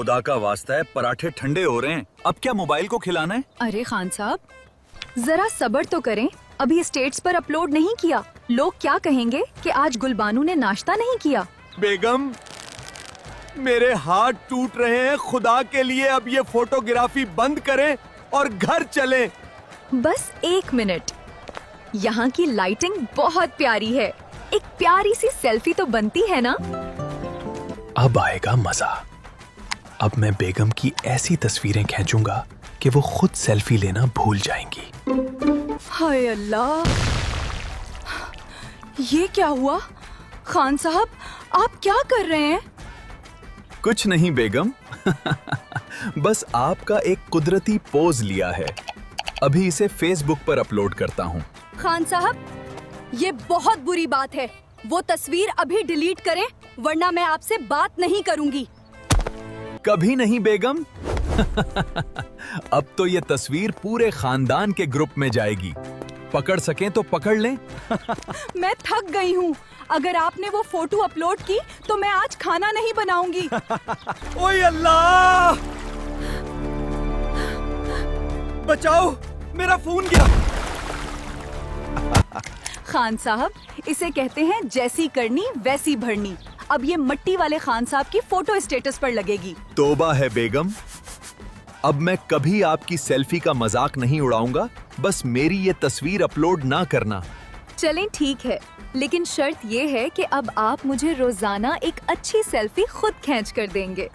खुदा का वास्ता है, पराठे ठंडे हो रहे हैं। अब क्या मोबाइल को खिलाना है? अरे खान साहब, जरा सब्र तो करें। अभी स्टेट्स पर अपलोड नहीं किया। लोग क्या कहेंगे कि आज गुलबानू ने नाश्ता नहीं किया। बेगम, मेरे हाथ टूट रहे हैं। खुदा के लिए अब ये फोटोग्राफी बंद करें और घर चलें। बस 1 मिनट। यहाँ की लाइटिंग बहुत प्यारी है। एक प्यारी सी सेल्फी तो बनती है ना? अब आएगा मजा। अब मैं बेगम की ऐसी तस्वीरें खींचूंगा कि वो खुद सेल्फी लेना भूल जाएंगी। हाय अल्लाह, ये क्या हुआ? खान साहब, आप क्या कर रहे हैं? कुछ नहीं बेगम, बस आपका एक कुदरती पोज लिया है। अभी इसे फेसबुक पर अपलोड करता हूँ। खान साहब, ये बहुत बुरी बात है। वो तस्वीर अभी डिलीट करें, वरना मैं आपसे बात नहीं करूंगी। कभी नहीं बेगम। अब तो ये तस्वीर पूरे खानदान के ग्रुप में जाएगी। पकड़ सकें तो पकड़ लें। मैं थक गई हूँ। अगर आपने वो फोटो अपलोड की तो मैं आज खाना नहीं बनाऊंगी। ओए अल्लाह! बचाओ, मेरा फोन गया। खान साहब, इसे कहते हैं जैसी करनी वैसी भरनी। अब ये मट्टी वाले खान साहब की फोटो स्टेटस पर लगेगी। तौबा है बेगम, अब मैं कभी आपकी सेल्फी का मजाक नहीं उड़ाऊंगा। बस मेरी ये तस्वीर अपलोड ना करना। चलें ठीक है, लेकिन शर्त ये है कि अब आप मुझे रोजाना एक अच्छी सेल्फी खुद खींच कर देंगे।